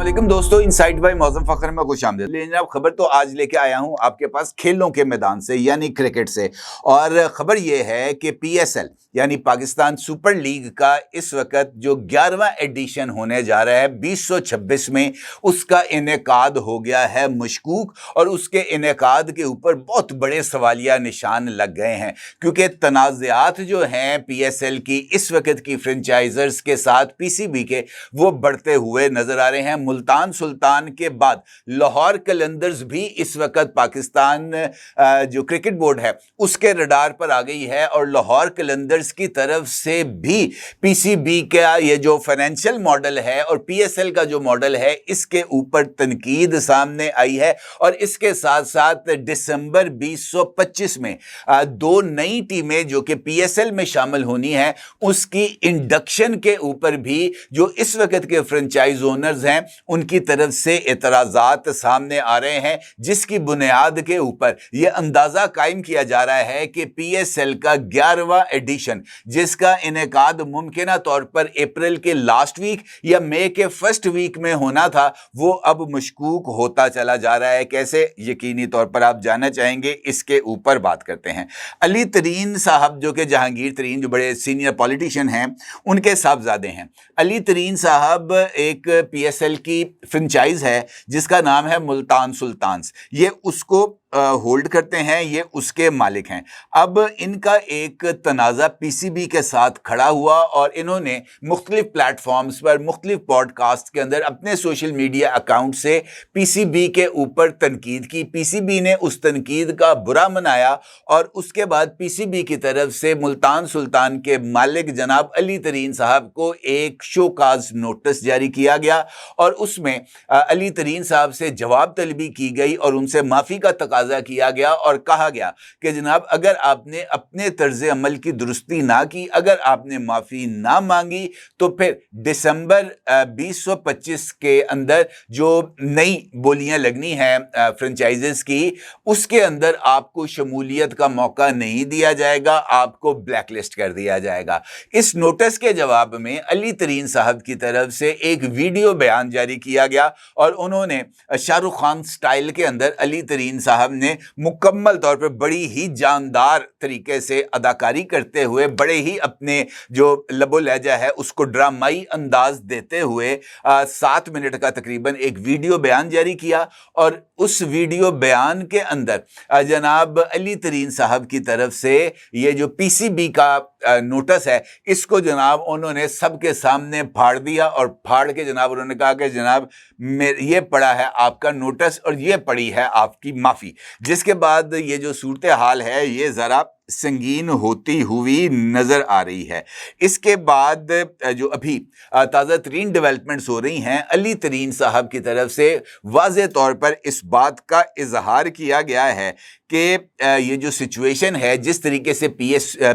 अस्सलाम दोस्तों, inside bye मौसम फखर में खुश आमदीद। लेकिन अब खबर तो आज लेके आया हूं आपके पास खेलों के मैदान से यानी क्रिकेट से। और खबर यह है कि PSL यानी पाकिस्तान सुपर लीग का इस वक्त जो 11वां एडिशन होने जा रहा है 2026 में, उसका इनेकाद हो गया है मशकूक। और उसके इनेकाद के ऊपर बहुत बड़े सवालिया निशान लग गए हैं, क्योंकि तनाज़ात जो हैं PSL की इस वक्त की फ्रेंचाइजर्स के साथ PCB के, वो बढ़ते हुए नजर आ रहे हैं। मुल्तान सुल्तान के बाद लाहौर कलंदर्स भी इस वक्त पाकिस्तान जो क्रिकेट बोर्ड है उसके रडार पर आ गई है। और लाहौर कलंदर्स की तरफ से भी PCB का ये जो फाइनेंशियल मॉडल है और PSL का जो मॉडल है, इसके ऊपर तनकीद सामने आई है। और इसके साथ साथ दिसंबर 2025 में दो नई टीमें जो कि PSL में शामिल होनी है, उसकी इंडक्शन के ऊपर भी जो इस वक्त के फ्रेंचाइज ओनर्स हैं उनकी तरफ से एतराजात सामने आ रहे हैं, जिसकी बुनियाद के ऊपर यह अंदाजा कायम किया जा रहा है कि PSL का 11वां एडिशन, जिसका इनेकाद मुमकिना तौर पर अप्रैल के लास्ट वीक या मई के फर्स्ट वीक में होना था, वो अब मशकूक होता चला जा रहा है। कैसे? यकीनी तौर पर आप जानना चाहेंगे, इसके ऊपर बात करते हैं। अली तरीन साहब जो कि जहांगीर तरीन जो बड़े सीनियर पॉलिटिशियन हैं, उनके साहबजादे हैं। अली तरीन साहब एक PSL की फ्रेंचाइज है जिसका नाम है मुल्तान सुल्तान्स। ये उसको होल्ड करते हैं, ये उसके मालिक हैं। अब इनका एक तनाज़ा PCB के साथ खड़ा हुआ और इन्होंने मुख्तलिफ प्लेटफॉर्म्स पर मुख्तलिफ पॉडकास्ट के अंदर अपने सोशल मीडिया अकाउंट से PCB के ऊपर तनकीद की। PCB ने उस तनकीद का बुरा मनाया और उसके बाद PCB की तरफ से मुल्तान सुल्तान के मालिक जनाब अली तरीन साहब को एक शोकाज नोटिस जारी किया गया और उसमें अली तरीन साहब से जवाब तलबी की गई और उनसे माफ़ी का तकाज़ा किया गया और कहा गया कि जनाब, अगर आपने अपने तर्ज अमल की दुरुस्ती ना की, अगर आपने माफ़ी ना मांगी, तो फिर दिसंबर 2025 के अंदर जो नई बोलियां लगनी हैं फ्रेंचाइजेस की, उसके अंदर आपको शमूलियत का मौका नहीं दिया जाएगा, आपको ब्लैकलिस्ट कर दिया जाएगा। इस नोटिस के जवाब में अली तरीन साहब की तरफ से एक वीडियो बयान जारी किया गया और उन्होंने शाहरुख खान स्टाइल के अंदर अली तरीन साहब ने मुकम्मल तौर पर बड़ी ही जानदार तरीके से अदाकारी करते हुए, बड़े ही अपने जो लबो लहजा है उसको ड्रामाई अंदाज देते हुए 7 मिनट का तकरीबन एक वीडियो बयान जारी किया। और उस वीडियो बयान के अंदर जनाब अली तरीन साहब की तरफ से ये जो PCB का नोटिस है, इसको जनाब उन्होंने सबके सामने फाड़ दिया और फाड़ के जनाब उन्होंने कहा कि जनाब, ये पड़ा है आपका नोटिस और ये पड़ी है आपकी माफ़ी। जिसके बाद ये जो सूरत हाल है ये ज़रा संगीन होती हुई नज़र आ रही है। इसके बाद जो अभी ताज़ा तरीन डेवलपमेंट्स हो रही हैं, अली तरीन साहब की तरफ से वाज़े तौर पर इस बात का इजहार किया गया है कि ये जो सिचुएशन है, जिस तरीके से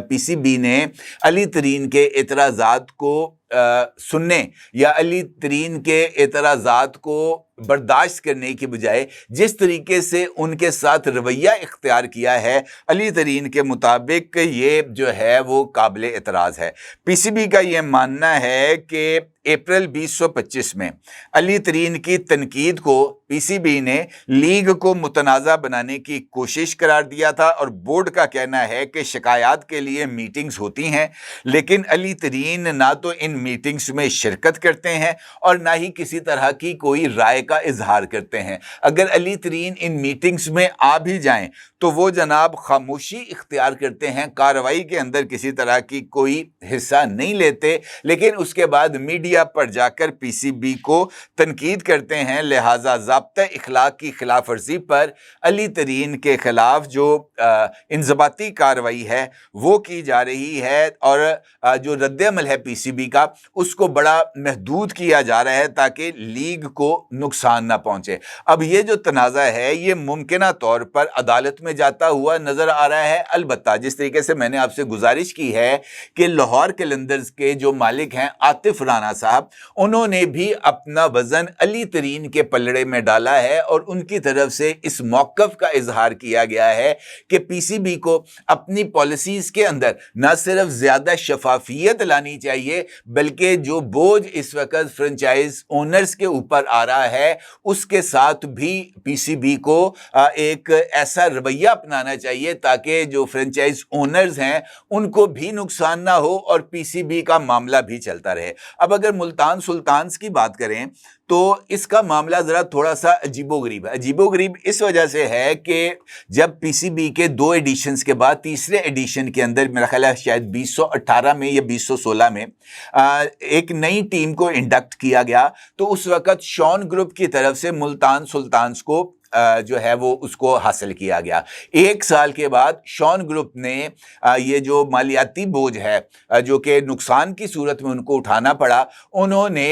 PCB ने अली तरीन के एतराज़ात को सुनने या अली तरीन के एतराज़ात को बर्दाश्त करने की बजाय जिस तरीके से उनके साथ रवैया इख्तियार किया है, अली तरीन के मुताबिक ये जो है वो काबिल एतराज़ है। PCB का ये मानना है कि अप्रैल 2025 में अली तरीन की तनकीद को PCB ने लीग को मुतनाज़ा बनाने की कोशिश करार दिया था और बोर्ड का कहना है कि शिकायत के लिए मीटिंग्स होती हैं, लेकिन अली तरीन ना तो इन मीटिंग्स में शिरकत करते हैं और ना ही किसी तरह की कोई राय का इजहार करते हैं। अगर अली तरीन इन मीटिंग्स में आ भी जाएं तो वो जनाब खामोशी इख्तियार करते हैं, कार्रवाई के अंदर किसी तरह की कोई हिस्सा नहीं लेते, लेकिन उसके बाद मीडिया पर जाकर PCB को तनकीद करते हैं। लिहाजा ज़ाब्ता इखलाक की खिलाफ वर्जी पर अली तरीन के खिलाफ जो इंज़बाती कार्रवाई है वो की जा रही है और जो रद्द-ए-अमल है PCB का, उसको बड़ा महदूद किया जा रहा है ताकि लीग को नुकसान ना पहुंचे। अब ये जो तनाज़ा है ये मुमकिना तौर पर अदालत में जाता हुआ नजर आ रहा है। अलबत्ता जिस तरीके से मैंने आपसे गुजारिश की है कि लाहौर कलंदर्स के जो मालिक हैं आतिफ राना साहब, उन्होंने भी अपना वजन अली तरीन के पलड़े में डाला है और उनकी तरफ से इस मौक़िफ़ का इजहार किया गया है कि पीसीबी को अपनी पॉलिसीज़ के अंदर न सिर्फ ज़्यादा शफाफियत लानी चाहिए, बल्कि जो बोझ इस वक्त फ्रेंचाइज ओनर्स के ऊपर आ रहा है उसके साथ भी पीसीबी को एक ऐसा रवैया अपनाना चाहिए ताकि जो फ्रेंचाइज ओनर्स हैं उनको भी नुकसान ना हो और पीसीबी का मामला भी चलता रहे। अब अगर मुल्तान सुल्तान्स की बात करें तो इसका मामला ज़रा थोड़ा सा अजीबोगरीब है। अजीबोगरीब इस वजह से है कि जब पीसीबी के 2 एडिशंस के बाद तीसरे एडिशन के अंदर मेरा ख्याल है शायद 2018 में या 2016 में एक नई टीम को इंडक्ट किया गया, तो उस वक़्त शॉन ग्रुप की तरफ से मुल्तान सुल्तान्स को जो है वो उसको हासिल किया गया। 1 साल के बाद शॉन ग्रुप ने ये जो मालियाती बोझ है जो कि नुकसान की सूरत में उनको उठाना पड़ा, उन्होंने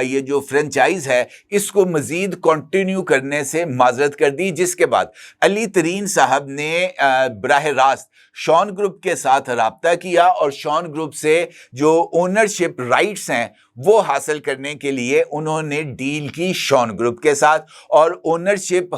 ये जो फ्रेंचाइज है इसको मज़ीद कंटिन्यू करने से माजरत कर दी, जिसके बाद अली तरीन साहब ने बराह रास्त शॉन ग्रुप के साथ राब्ता किया और शॉन ग्रुप से जो ओनरशिप राइट्स हैं वो हासिल करने के लिए उन्होंने डील की शॉन ग्रुप के साथ, और ओनरशिप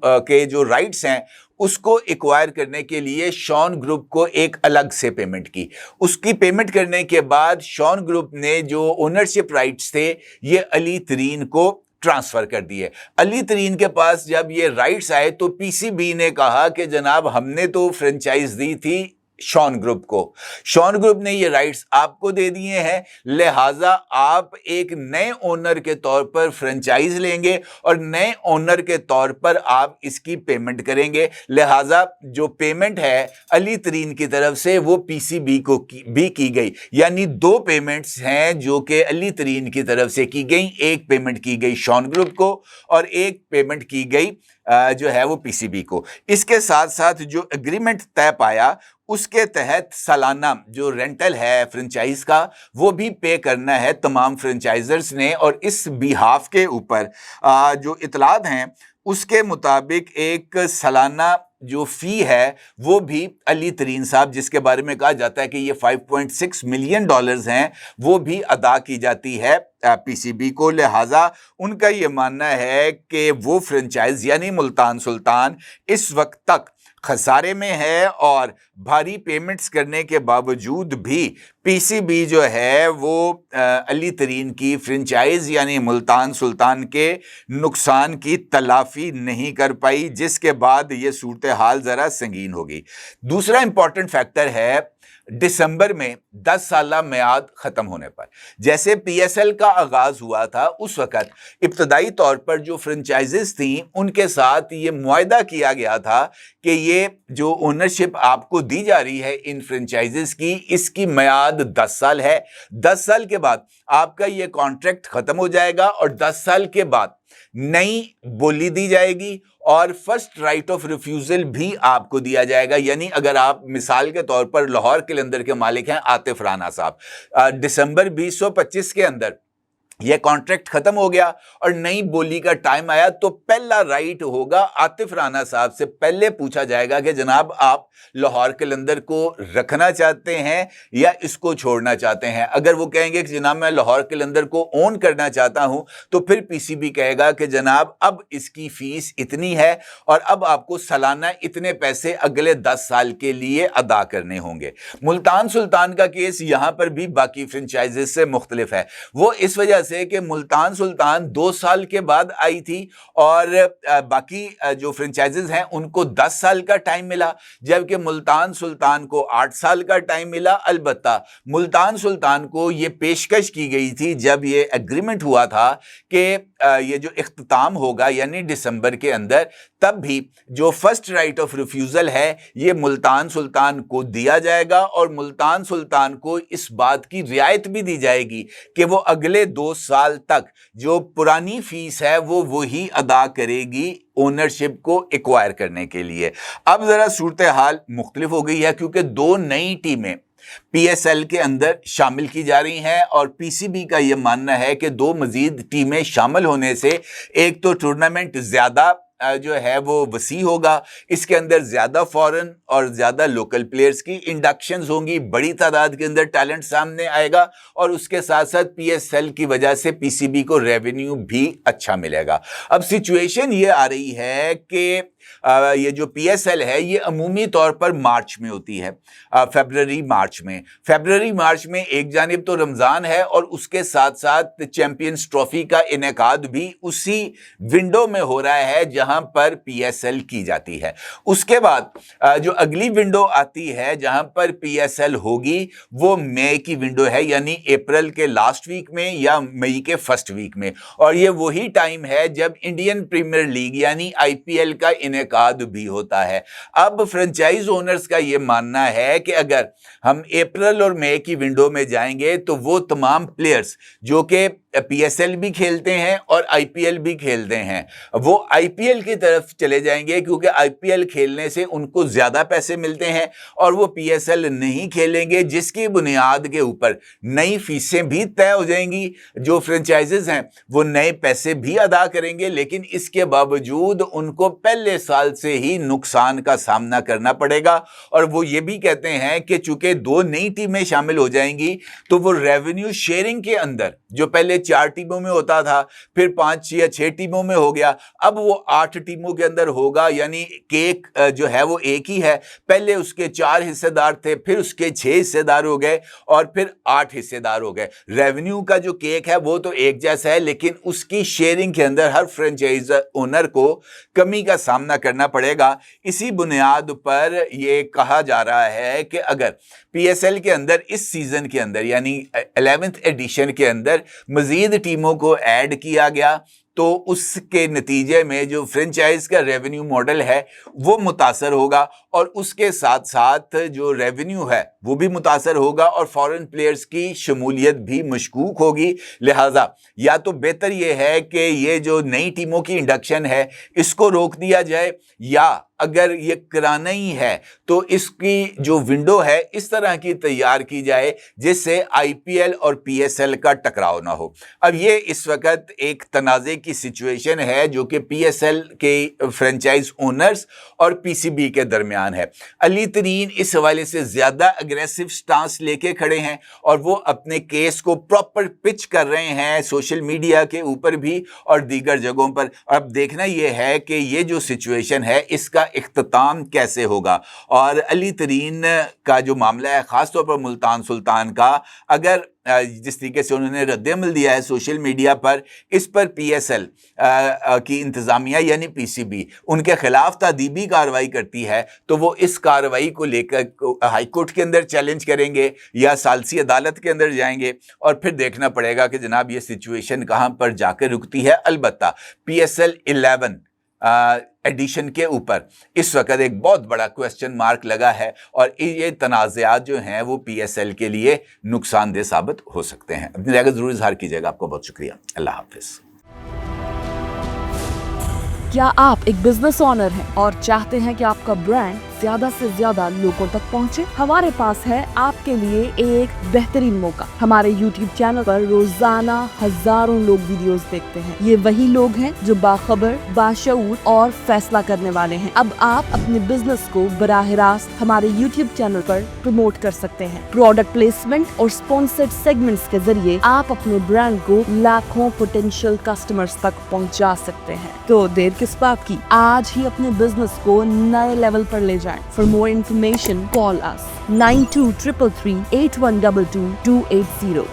के जो राइट्स हैं उसको एक्वायर करने के लिए शॉन ग्रुप को एक अलग से पेमेंट की। उसकी पेमेंट करने के बाद शॉन ग्रुप ने जो ओनरशिप राइट्स थे ये अली तरीन को ट्रांसफर कर दिए। अली तरीन के पास जब ये राइट्स आए तो पीसीबी ने कहा कि जनाब हमने तो फ्रेंचाइज दी थी शॉन ग्रुप को, शॉन ग्रुप ने ये राइट्स आपको दे दिए हैं, लिहाजा आप एक नए ओनर के तौर पर फ्रेंचाइज लेंगे और नए ओनर के तौर पर आप इसकी पेमेंट करेंगे। लिहाजा जो पेमेंट है अली तरीन की तरफ से वो पीसीबी को भी की गई, यानी 2 पेमेंट्स हैं जो कि अली तरीन की तरफ से की गई। एक पेमेंट की गई शॉन ग्रुप को और एक पेमेंट की गई जो है वो पीसीबी को। इसके साथ साथ जो एग्रीमेंट तय पाया उसके तहत सालाना जो रेंटल है फ्रेंचाइज का वो भी पे करना है तमाम फ्रेंचाइजर्स ने, और इस बिहाफ के ऊपर जो इतलात हैं उसके मुताबिक एक सालाना जो फ़ी है वो भी अली तरीन साहब, जिसके बारे में कहा जाता है कि ये $5.6 मिलियन हैं, वो भी अदा की जाती है पीसीबी को। लिहाजा उनका ये मानना है कि वो फ्रेंचाइज यानी मुल्तान सुल्तान इस वक्त तक खसारे में है और भारी पेमेंट्स करने के बावजूद भी पीसीबी जो है वो अली तरीन की फ्रेंचाइज यानी मुल्तान सुल्तान के नुकसान की तलाफी नहीं कर पाई, जिसके बाद ये सूरत हाल ज़रा संगीन होगी। दूसरा इंपॉर्टेंट फैक्टर है दिसंबर में 10 साला मियाद ख़त्म होने पर, जैसे पीएसएल का आगाज़ हुआ था उस वक़्त इब्तदाई तौर पर जो फ्रेंचाइजेस थी उनके साथ ये मुआहदा किया गया था कि ये जो ओनरशिप आपको दी जा रही है इन फ्रेंचाइजेस की, इसकी मियाद 10 साल है। 10 साल के बाद आपका ये कॉन्ट्रैक्ट ख़त्म हो जाएगा और 10 साल के बाद नई बोली दी जाएगी और फर्स्ट राइट ऑफ रिफ्यूजल भी आपको दिया जाएगा। यानी अगर आप मिसाल के तौर पर लाहौर कलंदर के मालिक हैं आतिफ राना साहब, दिसंबर 2025 के अंदर यह कॉन्ट्रैक्ट खत्म हो गया और नई बोली का टाइम आया तो पहला राइट होगा आतिफ राना साहब से पहले पूछा जाएगा कि जनाब आप लाहौर कलंदर को रखना चाहते हैं या इसको छोड़ना चाहते हैं। अगर वो कहेंगे कि जनाब मैं लाहौर कलंदर को ओन करना चाहता हूं तो फिर पीसीबी कहेगा कि जनाब अब इसकी फीस इतनी है और अब आपको सालाना इतने पैसे अगले 10 साल के लिए अदा करने होंगे। मुल्तान सुल्तान का केस यहां पर भी बाकी फ्रेंचाइजेस से मुख्तलिफ है। वो इस वजह से कि मुल्तान सुल्तान 2 साल के बाद आई थी और बाकी जो फ्रेंचाइजेस हैं उनको 10 साल का टाइम मिला, जबकि मुल्तान सुल्तान को 8 साल का टाइम मिला। अलबत्ता मुल्तान सुल्तान को ये पेशकश की गई थी जब ये एग्रीमेंट हुआ था कि ये जो इख्तिताम होगा यानी दिसंबर के अंदर, तब भी जो फर्स्ट राइट ऑफ रिफ्यूजल है ये मुल्तान सुल्तान को दिया जाएगा और मुल्तान सुल्तान को इस बात की रियायत भी दी जाएगी कि वो अगले 2 साल तक जो पुरानी फीस है वो वही अदा करेगी ओनरशिप को एक्वायर करने के लिए। अब जरा सूरत हाल मुख्तलिफ हो गई है क्योंकि 2 नई टीमें पीएसएल के अंदर शामिल की जा रही हैं और पीसीबी का यह मानना है कि 2 मजीद टीमें शामिल होने से एक तो टूर्नामेंट ज्यादा जो है वो वसी होगा, इसके अंदर ज्यादा फॉरेन और ज्यादा लोकल प्लेयर्स की इंडक्शंस होंगी, बड़ी तादाद के अंदर टैलेंट सामने आएगा और उसके साथ साथ पीएसएल की वजह से पीसीबी को रेवेन्यू भी अच्छा मिलेगा। अब सिचुएशन ये आ रही है कि ये जो पीएसएल है ये अमूमी तौर पर मार्च में होती है, फरवरी मार्च में एक जानिब तो रमजान है और उसके साथ साथ चैंपियंस ट्रॉफी का इनेकाद भी उसी विंडो में हो रहा है जहां पर पीएसएल की जाती है। उसके बाद जो अगली विंडो आती है जहां पर पीएसएल होगी वो मई की विंडो है, यानी अप्रैल के लास्ट वीक में या मई के फर्स्ट वीक में, और ये वही टाइम है जब इंडियन प्रीमियर लीग यानी आईपीएल का इनेकाद भी होता है। अब फ्रेंचाइज ओनर्स का ये मानना है कि अगर हम अप्रैल और मई की विंडो में जाएंगे तो वो तमाम प्लेयर्स जो कि पीएसएल भी खेलते हैं और आईपीएल भी खेलते हैं वो आईपीएल की तरफ चले जाएंगे, क्योंकि आईपीएल खेलने से उनको ज्यादा पैसे मिलते हैं और वो पीएसएल नहीं खेलेंगे, जिसकी बुनियाद के ऊपर नई फीसें भी तय हो जाएंगी। जो फ्रेंचाइजेस हैं वो नए पैसे भी अदा करेंगे, लेकिन इसके बावजूद उनको पहले साल से ही नुकसान का सामना करना पड़ेगा। और वो ये भी कहते हैं कि चूंकि 2 नई टीमें शामिल हो जाएंगी तो वो रेवेन्यू शेयरिंग के अंदर जो पहले 4 टीमों में होता था फिर 5 या 6 टीमों में हो गया, अब वो 8 टीमों के अंदर होगा, यानी केक जो है वो एक ही है। पहले उसके 4 हिस्सेदार थे, फिर उसके 6 हिस्सेदार हो गए और फिर 8 हिस्सेदार हो गए। रेवेन्यू का जो केक है वो तो एक जैसा है, लेकिन उसकी शेयरिंग के अंदर हर फ्रेंचाइज ओनर को कमी का सामना करना पड़ेगा। इसी बुनियाद पर ये कहा जा रहा है कि अगर पीएसएल के अंदर इस सीजन के अंदर यानी 11th एडिशन के अंदर मजीद टीमों को ऐड किया गया तो उसके नतीजे में जो फ्रेंचाइज का रेवेन्यू मॉडल है वो मुतासर होगा और उसके साथ साथ जो रेवेन्यू है वो भी मुतासर होगा और फॉरेन प्लेयर्स की शमूलियत भी मशकूक होगी। लिहाजा या तो बेहतर ये है कि ये जो नई टीमों की इंडक्शन है इसको रोक दिया जाए, या अगर ये कराना ही है तो इसकी जो विंडो है इस तरह की तैयार की जाए जिससे आईपीएल और पीएसएल का टकराव ना हो। अब ये इस वक्त एक तनाज़े की सिचुएशन है जो कि पीएसएल के फ्रेंचाइज ओनर्स और पीसीबी के दरमियान है। अली तरीन इस हवाले से ज्यादा अग्रेसिव स्टांस लेके खड़े हैं और वो अपने केस को प्रॉपर पिच कर रहे हैं सोशल मीडिया के ऊपर भी और दीगर जगहों पर। अब देखना यह है कि ये जो सिचुएशन है इसका इख्तिताम कैसे होगा। और अली तरीन का जो मामला है खासतौर पर मुल्तान सुल्तान का, अगर जिस तरीके से उन्होंने रद्द-ए-अमल दिया है सोशल मीडिया पर, इस पर पीएसएल की इंतजामिया यानी पीसीबी उनके खिलाफ तादीबी कार्रवाई करती है तो वो इस कार्रवाई को लेकर हाई कोर्ट के अंदर चैलेंज करेंगे या सालसी अदालत के अंदर जाएंगे और फिर देखना पड़ेगा कि जनाब ये सिचुएशन कहां पर जाकर रुकती है। अलबत्ता पीएसएल 11 एडिशन के ऊपर इस वक्त एक बहुत बड़ा क्वेश्चन मार्क लगा है और ये तनाज़ात जो हैं वो पीएसएल के लिए नुकसानदेह साबित हो सकते हैं। अपनी राय जरूर इजहार कीजिएगा। आपको बहुत शुक्रिया। अल्लाह हाफिज। क्या आप एक बिजनेस ओनर हैं और चाहते हैं कि आपका ब्रांड ज्यादा से ज्यादा लोगों तक पहुंचे? हमारे पास है आपके लिए एक बेहतरीन मौका। हमारे YouTube चैनल पर रोजाना हजारों लोग वीडियोस देखते हैं। ये वही लोग हैं जो बाखबर, बाशऊर और फैसला करने वाले हैं। अब आप अपने बिजनेस को बराह रास्त हमारे YouTube चैनल पर प्रमोट कर सकते हैं। प्रोडक्ट प्लेसमेंट और स्पॉन्सर्ड सेगमेंट्स के जरिए आप अपने ब्रांड को लाखों पोटेंशियल कस्टमर्स तक पहुंचा सकते हैं। तो देर किस बात की, आज ही अपने बिजनेस को नए लेवल पर ले जाएं। For more information, call us 9233 8122 280.